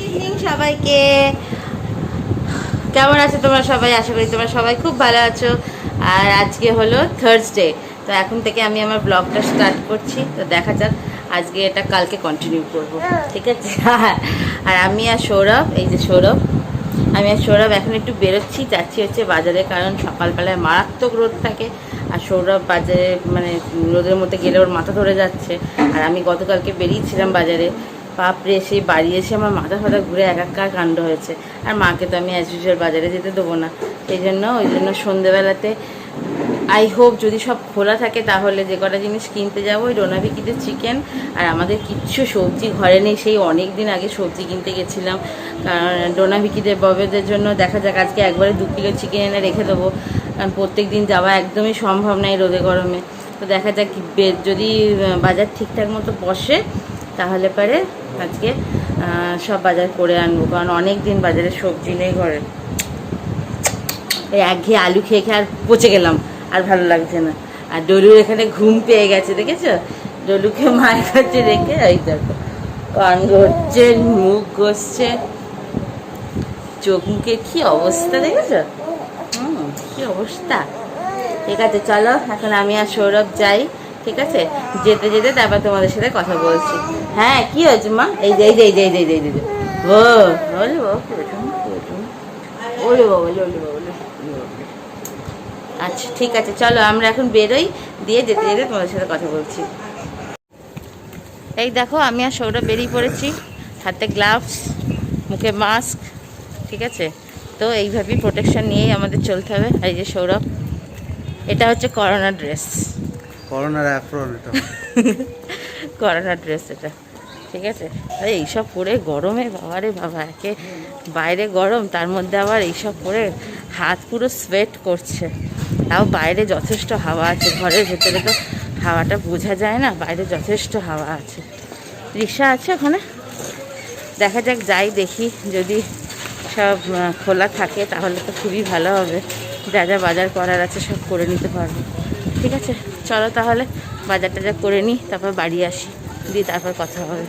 Evening সবাইকে। কেমন আছো তোমরা সবাই? আশা করি তোমরা সবাই খুব ভালো আছো। আর আজকে হলো থার্সডে, তো এখন থেকে আমি আমার ব্লগটা স্টার্ট করছি। তো দেখা যাক, আজকে এটা কালকে কন্টিনিউ করব, ঠিক আছে? আর আমি আর সৌরভ, এই যে সৌরভ, আমি আর সৌরভ এখন একটু বেরোচ্ছি, যাচ্ছি হচ্ছে বাজারে, কারণ সকালবেলায় মারাত্মক রোদ থাকে। আর সৌরভ বাজারে মানে রোদের মধ্যে গেলে ওর মাথা ধরে যাচ্ছে। আর আমি গতকালকে বেরিয়েছিলাম বাজারে, বাপরে সেই বাড়ি এসে আমার মাথা ফাথা ঘুরে একাকার কাণ্ড হয়েছে। আর মাকে তো আমি অ্যাজ ইউজুয়াল বাজারে যেতে দেবো না, ওই জন্য সন্ধেবেলাতে আই হোপ যদি সব খোলা থাকে তাহলে যে কটা জিনিস কিনতে যাবো, ওই ডোনাভিকিতে চিকেন। আর আমাদের কিচ্ছু সবজি ঘরে নেই, সেই অনেক দিন আগে সবজি কিনতে গেছিলাম। কারণ ডোনাভিকিদের ববেদের জন্য দেখা যাক, আজকে একবারে 2 কিলো চিকেন এনে রেখে দেবো, কারণ প্রত্যেক দিন যাওয়া একদমই সম্ভব নয় রোদে গরমে। তো দেখা যাক যদি বাজার ঠিকঠাক মতো বসে তাহলে পরে আজকে সব বাজার করে আনবো, কারণ অনেক দিন বাজারে সবজি নেই ঘরে। এই একঘেয়ে আলু খেয়ে খেয়ে আর পচে গেলাম, আর ভালো লাগছে না। আর ডলুর এখানে ঘুম পেয়ে গেছে, দেখেছো? ডলুকে মায়ের কাছে রেখে এই দেখো কান ঘুরছে, মুখ ঘষছে, চোখ মুখের কি অবস্থা দেখেছো? কি অবস্থা। ঠিক আছে, চলো এখন আমি আর সৌরভ যাই, ঠিক আছে? যেতে যেতে তারপর তোমাদের সাথে কথা বলছি। হ্যাঁ, কি হয়েছে মা? এই যে এই যে এই যে এই যে এই যে ও বলে ওরে বাবা, ওরে বাবা। আচ্ছা ঠিক আছে, চলো আমরা এখন বেরোই, দিয়ে যেতে যেতে তোমাদের সাথে কথা বলছি। এই দেখো আমি আর সৌরভ বেরিয়ে পড়েছি, হাতে গ্লাভস, মুখে মাস্ক, ঠিক আছে? তো এইভাবেই প্রোটেকশন নিয়েই আমাদের চলতে হবে। এই যে সৌরভ, এটা হচ্ছে করোনা ড্রেস, করোনার অ্যাপ্রন এটা। করোনা ড্রেস এটা, ঠিক আছে? আরে এইসব পরে গরমে বাবারে বাবা, একে বাইরে গরম, তার মধ্যে আবার এইসব পরে হাত পুরো সোয়েট করছে। তাও বাইরে যথেষ্ট হাওয়া আছে, ঘরের ভেতরে তো হাওয়াটা বোঝা যায় না, বাইরে যথেষ্ট হাওয়া আছে। রিক্সা আছে ওখানে, দেখা যাক, যাই দেখি, যদি সব খোলা থাকে তাহলে তো খুবই ভালো হবে। যা যা বাজার করার আছে সব করে নিতে পারবো, ঠিক আছে? চলো তাহলে বাজার টাজার করে নিই, তারপর বাড়ি আসি, দিয়ে তারপর কথা হবে।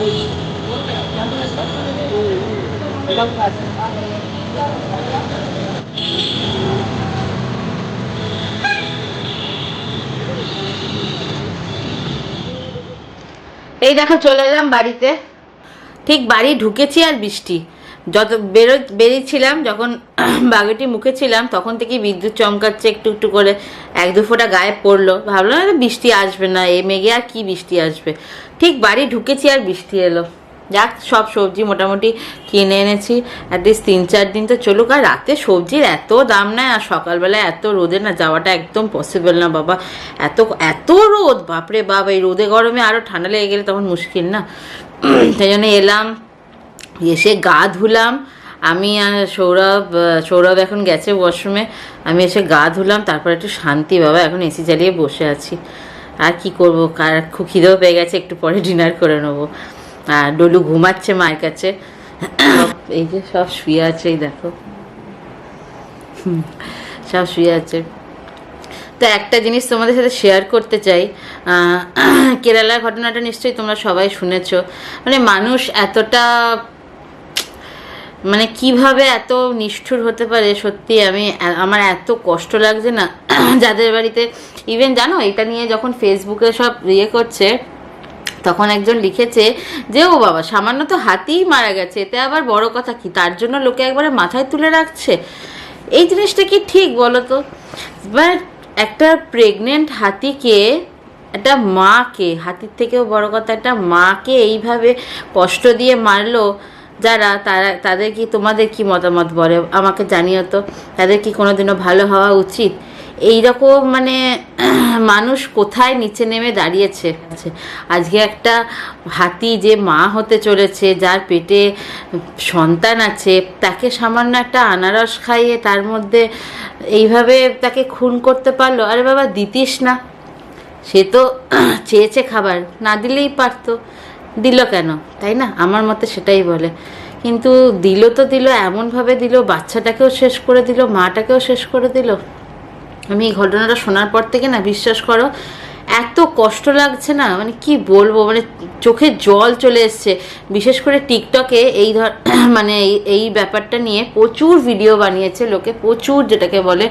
এই দেখো চলে এলাম বাড়িতে। ঠিক বাড়ি ঢুকেছি আর বৃষ্টি। যত বেরিয়েছিলাম যখন বাগেটি মুখে ছিলাম তখন থেকেই বিদ্যুৎ চমকাচ্ছে একটু একটু করে, এক দু ফোঁটা গায়ে পড়লো। ভাবলাম না বৃষ্টি আসবে না, এই মেঘে আর কি বৃষ্টি আসবে। ঠিক বাড়ি ঢুকেছি আর বৃষ্টি এলো। যাক, সব সবজি মোটামুটি কিনে এনেছি, অ্যাটলিস্ট 3-4 দিন তো চলুক। আর রাতে সবজির এত দাম নেয়, আর সকালবেলায় এত রোদে না যাওয়াটা একদম পসিবল না বাবা। এত এত রোদ, বাপরে বাপ! এই রোদে গরমে আরও ঠান্ডা লেগে গেলে তখন মুশকিল না। সেই জন্য এলাম, এসে গা ধুলাম। আমি আর সৌরভ এখন গেছে ওয়াশরুমে, আমি এসে গা ধুলাম, তারপর একটু শান্তি বাবা। এখন এসি চালিয়ে বসে আছি, আর কি করবো। খুব খিদেও পেয়ে গেছে, একটু পরে ডিনার করে নেবো। আর ডলু ঘুমাচ্ছে মায়ের কাছে। এই যে সব শুয়ে আছে, এই দেখো সব শুয়ে আছে। তো একটা জিনিস তোমাদের সাথে শেয়ার করতে চাই। কেরালার ঘটনাটা নিশ্চয়ই তোমরা সবাই শুনেছো। মানে মানুষ এতটা, মানে কিভাবে এত নিষ্ঠুর হতে পারে, সত্যি আমার এত কষ্ট লাগছে না। যাদের বাড়িতে ইভেন জানো, এটা নিয়ে যখন ফেসবুকে সব করছে, তখন একজন লিখেছে যে ও বাবা, সামান্য তো হাতিই মারা গেছে, এতে আবার বড় কথা কি, তার জন্য লোকে একবারে মাথায় তুলে রাখছে। এই জিনিসটা কি ঠিক বলো তো? বাট একটা প্রেগনেন্ট হাতিকে, একটা মাকে, হাতির থেকেও বড় কথা একটা মাকে এইভাবে কষ্ট দিয়ে মারলো যারা, তাদের কি, তোমাদের কি মতামত বলে আমাকে জানিও তো। তাদের কি কোনোদিনও ভালো হওয়া উচিত? এইরকম মানে মানুষ কোথায় নিচে নেমে দাঁড়িয়েছে। আজকে একটা হাতি যে মা হতে চলেছে, যার পেটে সন্তান আছে, তাকে সামান্য একটা আনারস খাইয়ে তার মধ্যে এইভাবে তাকে খুন করতে পারলো। আরে বাবা, দিতিস না? সে তো চেয়েছে খাবার, না দিলেই পারতো, দিল কেন? তাই না? আমার মতে সেটাই বলে। কিন্তু দিল তো দিল, এমনভাবে দিল, বাচ্চাটাকেও শেষ করে দিল, মাটাকেও শেষ করে দিল। আমি এই ঘটনাটা শোনার পর থেকে না, বিশ্বাস করো, এত কষ্ট লাগছে না, মানে কি বলবো, মানে চোখে জল চলে এসছে। বিশেষ করে টিকটকে মানে এই ব্যাপারটা নিয়ে প্রচুর ভিডিও বানিয়েছে লোকে, প্রচুর, যেটাকে বলে,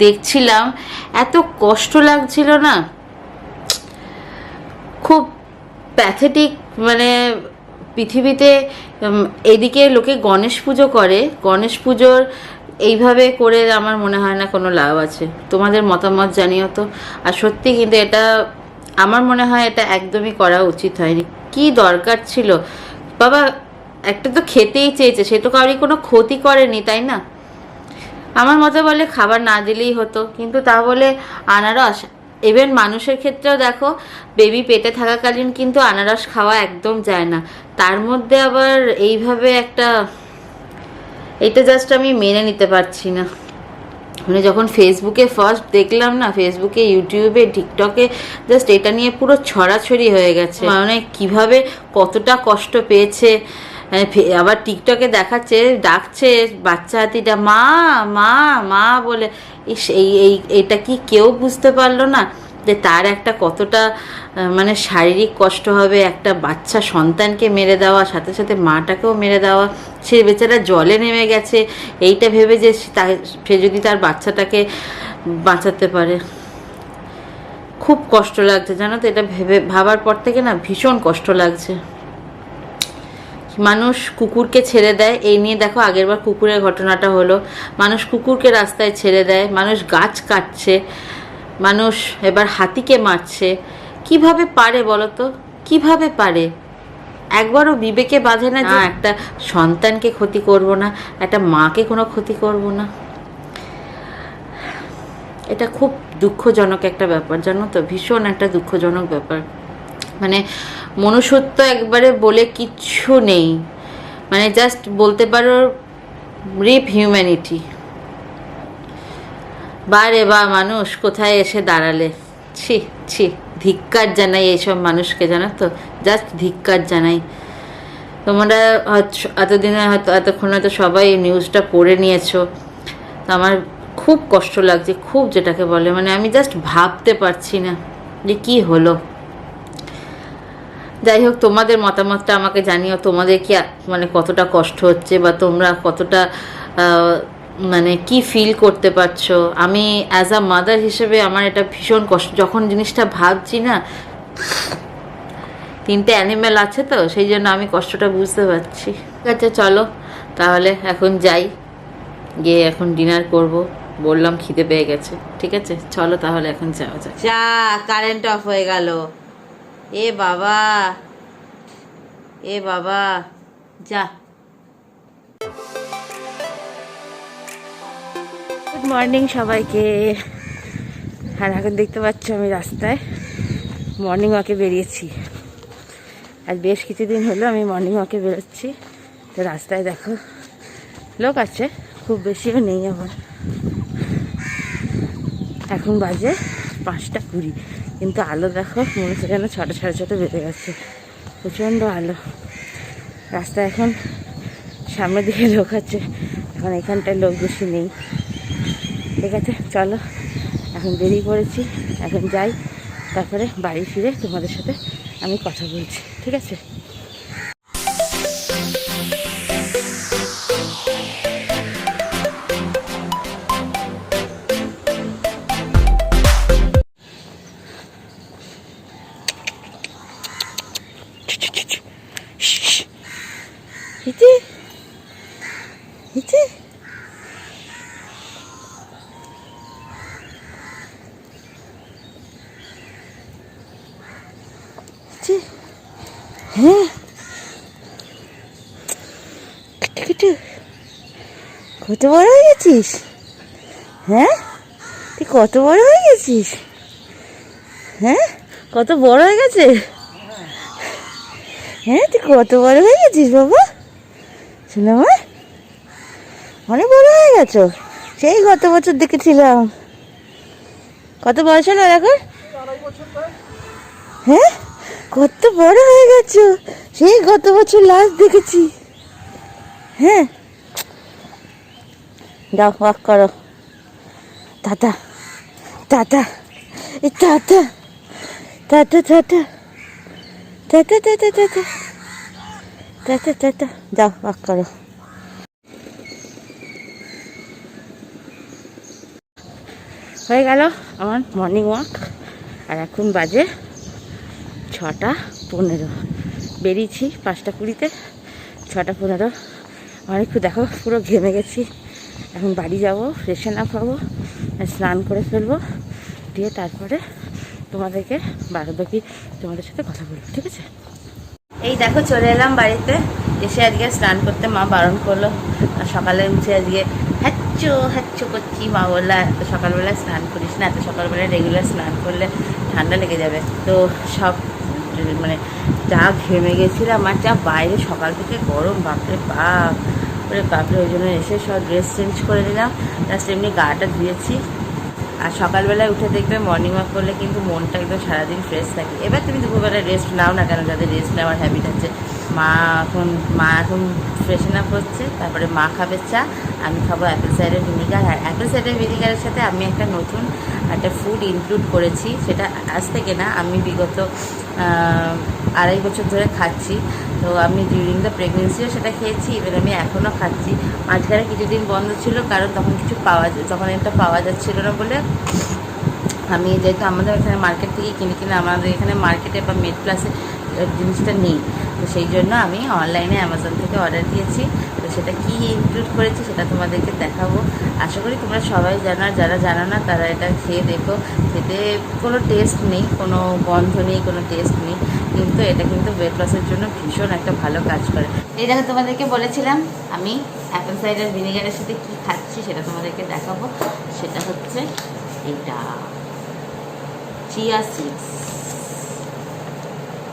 দেখছিলাম। এত কষ্ট লাগছিল না, খুব প্যাথেটিক। মানে পৃথিবীতে এদিকে লোকে গণেশ পুজো করে, গণেশ পুজোর এইভাবে করে আমার মনে হয় না কোনো লাভ আছে। তোমাদের মতামত জানিও তো। আর সত্যি কিন্তু এটা আমার মনে হয় এটা একদমই করা উচিত হয়নি। কি দরকার ছিল বাবা? একটা তো খেতেই চেয়েছে, সে তো কারোরই কোনো ক্ষতি করেনি, তাই না? আমার মতে বলে খাবার না দিলেই হতো, কিন্তু তা বলে আনারস। ইভেন মানুষের ক্ষেত্রেও দেখো, বেবি পেটে থাকাকালীন কিন্তু আনারস খাওয়া একদম যায় না, তার মধ্যে আবার এইভাবে একটা, এটা জাস্ট আমি মেনে নিতে পারছি না। মানে যখন ফেসবুকে ফার্স্ট দেখলাম না, ফেসবুকে, ইউটিউবে, টিকটকে জাস্ট এটা নিয়ে পুরো ছড়াছড়ি হয়ে গেছে। মানে কিভাবে কতটা কষ্ট পেয়েছে। আবার টিকটকে দেখাচ্ছে, ডাকছে বাচ্চা হাতিটা মা মা মা বলে। এটা কি কেউ বুঝতে পারলো না যে তার একটা কতটা মানে শারীরিক কষ্ট হবে? একটা বাচ্চা সন্তানকে মেরে দেওয়া, সাথে সাথে মাটাকেও মেরে দেওয়া। সে বেচারা জলে নেমে গেছে এইটা ভেবে যে সে যদি তার বাচ্চাটাকে বাঁচাতে পারে। খুব কষ্ট লাগছে জানো তো, এটা ভাবার পর থেকে না ভীষণ কষ্ট লাগছে। মানুষ কুকুরকে ছেড়ে দেয়, এই নিয়ে দেখো আগেরবার কুকুরের ঘটনাটা হলো। মানুষ কুকুরকে রাস্তায় ছেড়ে দেয়, মানুষ গাছ কাটছে, মানুষ এবার হাতিকে মারছে। কিভাবে পারে বলো তো? কিভাবে পারে? একবারও বিবেকে বাঁধে না যে একটা সন্তানকে ক্ষতি করব না, একটা মাকে কোনো ক্ষতি করব না? এটা খুব দুঃখজনক একটা ব্যাপার জানো তো, ভীষণ একটা দুঃখজনক ব্যাপার। মানে মনুষ্যত্ব একবারে বলে কিচ্ছু নেই, মানে জাস্ট বলতে পারো রিপ হিউম্যানিটি। বারে বা মানুষ কোথায় এসে দাঁড়ালে! ছি ছি, ধিক্কার জানাই এইসব মানুষকে, জানো তো, জাস্ট ধিক্কার জানাই। তোমরা এতদিনে হয়তো, এতক্ষণ হয়তো সবাই নিউজটা পড়ে নিয়েছো। তো আমার খুব কষ্ট লাগছে, খুব, যেটাকে বলে, মানে আমি জাস্ট ভাবতে পারছি না যে কি হলো। যাই হোক, তোমাদের মতামতটা আমাকে জানিও, তোমাদের কি মানে কতটা কষ্ট হচ্ছে বা তোমরা কতটা মানে কি ফিল করতে পারছো। আমি অ্যাজ আ মাদার হিসেবে আমার এটা ভীষণ কষ্ট, যখন জিনিসটা ভাবছি না, 3টে অ্যানিমেল আছে তো সেই জন্য আমি কষ্টটা বুঝতে পারছি। ঠিক আছে, চলো তাহলে এখন যাই, গিয়ে এখন ডিনার করব, বললাম খিদে পেয়ে গেছে। ঠিক আছে, চলো তাহলে এখন যাওয়া যাক। যা, কারেন্ট অফ হয়ে গেল। এ বাবা, এ বাবা, যা। গুড মর্নিং সবাইকে। আর এখন দেখতে পাচ্ছ আমি রাস্তায় মর্নিং ওয়াকে বেরিয়েছি। আজ বেশ কিছুদিন হলো আমি মর্নিং ওয়াকে বেরোচ্ছি। তো রাস্তায় দেখো লোক আছে, খুব বেশিও নেই। আমার এখন বাজে 5:20, কিন্তু আলো দেখো মনে হচ্ছে যেন 6টা সাড়ে 6টা বেজে গেছে। প্রচণ্ড আলো। রাস্তায় এখন সামনের দিকে লোক আছে, এখন এখানটায় লোক বেশি নেই। ঠিক আছে, চলো এখন বেরিয়ে পড়েছি, এখন যাই, তারপরে বাড়ি ফিরে তোমাদের সাথে আমি কথা বলছি। ঠিক আছে। হিতি হিতি হ্যাঁ, কত বড় হয়ে গেছিস? হ্যাঁ, তুই কত বড় হয়ে গেছিস? হ্যাঁ, কত বড় হয়ে গেছে? হ্যাঁ, তুই কত বড় হয়ে গেছিস বাবা? শোনো মা, অনেক বড় হয়ে গেছো। সেই গত বছর দেখেছিলাম। কত বয়স হলো এখন? হ্যাঁ, কত বড় হয়ে গেছো, সেই গত বছর লাস্ট দেখেছি। হ্যাঁ, যাও ওয়াক করো। টাটা টাটা, এই tata tata tata tata tata tata tata tata, যাও ওয়াক করো। হয়ে গেল আমার মর্নিং ওয়াক। আর এখন বাজে 6:15। বেরিয়েছি 5:20-তে, 6:15। অনেক দেখো পুরো ঘেমে গেছি। এখন বাড়ি যাব, ফ্রেশন আপ হবো, স্নান করে ফেলবো, দিয়ে তারপরে তোমাদেরকে বাকি তোমাদের সাথে কথা বলবো। ঠিক আছে। এই দেখো চলে এলাম বাড়িতে। এসে আজকে স্নান করতে মা বারণ করলো। আর সকালে উঠে আজকে হ্যাচ্চো হ্যাচ্চো করছি। মা বললো এত সকালবেলায় স্নান করিস না, এত সকালবেলায় রেগুলার স্নান করলে ঠান্ডা লেগে যাবে। তো সব মানে যা ঘেমে গেছিলাম, আর যা বাইরে সকাল থেকে গরম, বাপরে বাপ, ওরে বাপরে। ওই জন্য এসে সব ড্রেস চেঞ্জ করে নিলাম, জাস্ট এমনি গাটা ধুয়েছি। আর সকালবেলায় উঠে দেখবে মর্নিং ওয়াক করলে কিন্তু মনটা একদম সারাদিন ফ্রেশ থাকে। এবার তুমি দুপুরবেলায় রেস্ট নাও না কেন, যাদের রেস্ট নেওয়ার হ্যাবিট আছে। মা এখন ফ্রেশন আপ হচ্ছে, তারপরে মা খাবে চা, আমি খাবো অ্যাপেল সাইডার ভিনিগার। আর অ্যাপেল সাইডার ভিনিগারের সাথে আমি একটা নতুন একটা ফুড ইনক্লুড করেছি। সেটা আজ থেকে না, আমি বিগত 2.5 বছর ধরে খাচ্ছি। তো আমি ডিউরিং দ্য প্রেগনেন্সিও সেটা খেয়েছি, এবার আমি এখনও খাচ্ছি। মাঝখানে কিছুদিন বন্ধ ছিল, কারণ তখন কিছু তখন এটা পাওয়া যাচ্ছিল না বলে। আমি যেহেতু আমাদের এখানে মার্কেট থেকে কিনে আমাদের এখানে মার্কেটে বা মেড প্লাসে জিনিসটা নেই, তো সেই জন্য আমি অনলাইনে অ্যামাজন থেকে অর্ডার দিয়েছি। তো সেটা কী ইনক্লুড করেছি সেটা তোমাদেরকে দেখাবো। আশা করি তোমরা সবাই জানো, আর যারা জানো না তারা এটা খেয়ে দেখো। খেতে কোনো টেস্ট নেই, কোনো গন্ধ নেই, কোনো টেস্ট নেই, কিন্তু এটা কিন্তু ওয়েট লসের জন্য ভীষণ একটা ভালো কাজ করে। এই দেখো তোমাদেরকে বলেছিলাম আমি অ্যাপেল সাইডার ভিনেগারের সাথে কী খাচ্ছি সেটা তোমাদেরকে দেখাবো। সেটা হচ্ছে এটা চিয়া সিডস।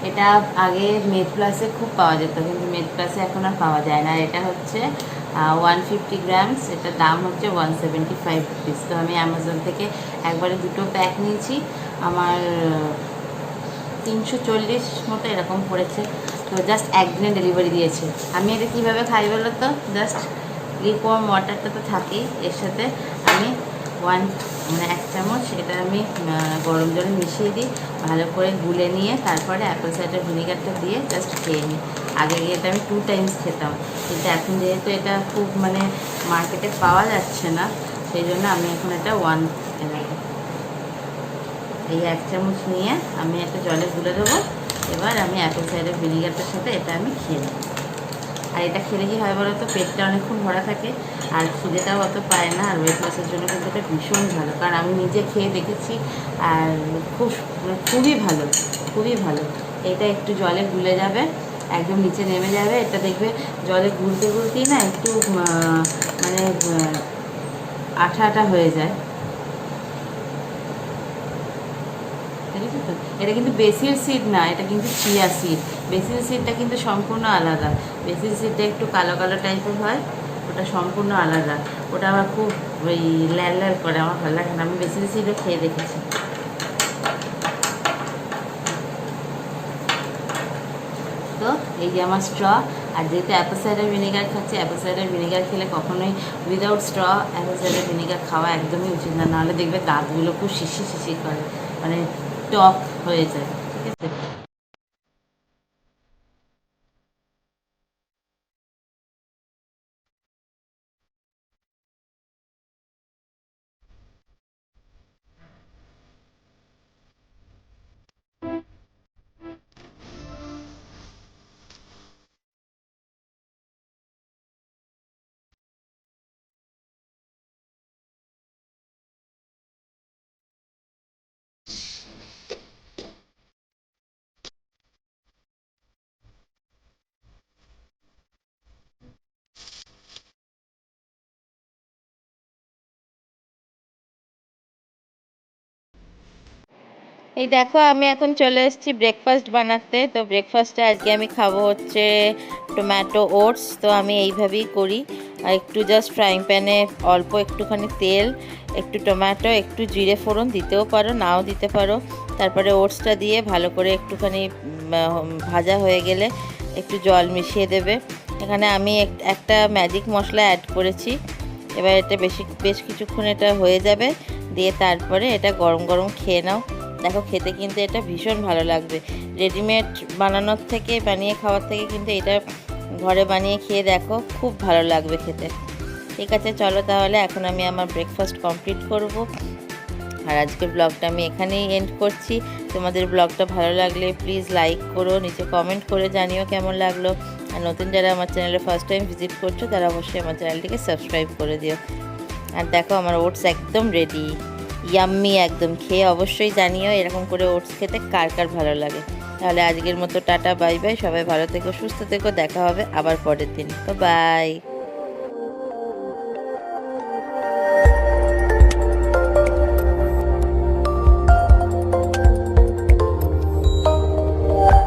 এটা আগে মেড প্লাসে খুব পাওয়া যেত, কিন্তু মেড প্লাসে এখন আর পাওয়া যায় না। এটা হচ্ছে 150 গ্রামস, এটার দাম হচ্ছে 175 রুপিস। তো আমি অ্যামাজন থেকে একবারে 2টো প্যাক নিয়েছি, আমার 340 মতো এরকম পড়েছে। তো জাস্ট একদিনে ডেলিভারি দিয়েছে। আমি এটা কীভাবে খাই বলো তো, জাস্ট লিকওয়ার্ম ওয়াটারটা তো থাকেই, এর সাথে আমি 1 মানে 1 চামচ এটা আমি গরম জলে মিশিয়ে দিই, ভালো করে গুলে নিয়ে তারপরে অ্যাপেল সাইডার ভিনিগারটা দিয়ে জাস্ট খেয়ে নিই। আগে এটা আমি 2 টাইমস খেতাম, কিন্তু এখন যেহেতু এটা খুব মানে মার্কেটে পাওয়া যাচ্ছে না, সেই জন্য আমি এখন এটা এই 1 চামচ নিয়ে আমি একটা জলে গুলে দেবো। এবার আমি অ্যাপেল সাইডার ভিনিগারটার সাথে এটা আমি খেয়ে নিই। আর এটা খেলে কি হয় বলো তো, পেটটা অনেকক্ষণ ভরা থাকে আর খিদেটাও অত পায় না। আর ওয়েট লসের জন্য কিন্তু এটা ভীষণ ভালো, কারণ আমি নিজে খেয়ে দেখেছি আর খুবই ভালো, খুবই ভালো। এটা একটু জলে গুলে যাবে, একদম নিচে নেমে যাবে। এটা দেখবে জলে গুলতে গুলতেই না একটু মানে আঠা আঠা হয়ে যায়। দেখেছো তো, এটা কিন্তু বেসিল সিড না, এটা কিন্তু চিয়া সিড। বেসিল সিডটা কিন্তু সম্পূর্ণ আলাদা। বেসিল সিডটা একটু কালো কালো টাইপের হয়, ওটা সম্পূর্ণ আলাদা। ওটা আবার খুব ওই ল্যাল ল্যাল করে, আমার ভালো লাগে না। আমি বেসিল সিডও খেয়ে দেখেছি। তো এই যে আমার স্ট্র, আর যেহেতু অ্যাপেল সাইডার ভিনেগার খাচ্ছি, অ্যাপেল সাইডার ভিনেগার খেলে কখনোই without straw apple cider vinegar খাওয়া একদমই উচিত না, নাহলে দেখবে দাঁতগুলো খুব শিশি শিশি করে, মানে টক হয়ে যায়। ঠিক আছে। এই দেখো আমি এখন চলে এসেছি ব্রেকফাস্ট বানাতে। তো ব্রেকফাস্টে আজকে আমি খাবো হচ্ছে টমেটো ওটস। তো আমি এইভাবেই করি, আর একটু জাস্ট ফ্রাইং প্যানে অল্প একটুখানি তেল, একটু টমেটো, একটু জিরে ফোড়ন দিতেও পারো, নাও দিতে পারো। তারপরে ওটসটা দিয়ে ভালো করে একটুখানি ভাজা হয়ে গেলে একটু জল মিশিয়ে দেবে। এখানে আমি একটা ম্যাজিক মশলা অ্যাড করেছি। এবার এটা বেশ কিছুক্ষণ এটা হয়ে যাবে, দিয়ে তারপরে এটা গরম গরম খেয়ে নাও। দেখো খেতে কিন্তু এটা ভীষণ ভালো লাগবে। রেডিমেড বানানোর থেকে, বানিয়ে খাওয়ার থেকে কিন্তু এটা ঘরে বানিয়ে খেয়ে দেখো, খুব ভালো লাগবে খেতে। ঠিক আছে, চলো তাহলে এখন আমি আমার ব্রেকফাস্ট কমপ্লিট করব। আর আজকের ব্লগটা আমি এখানেই এন্ড করছি। তোমাদের ব্লগটা ভালো লাগলে প্লিজ লাইক করো, নিচে কমেন্ট করে জানিও কেমন লাগলো। আর নতুন যারা আমার চ্যানেলে ফার্স্ট টাইম ভিজিট করছো, তারা অবশ্যই আমার চ্যানেলটিকে সাবস্ক্রাইব করে দিও। আর দেখো আমার ওটস একদম রেডি, ইয়াম্মি একদম। খেয়ে অবশ্যই জানিও এরকম করে ওটস খেতে কার কার ভালো লাগে। তাহলে আজকের মতো টাটা, বাই বাই। সবাই ভালো থেকো, সুস্থ থেকো, দেখা হবে আবার পরের দিন। তো বাই।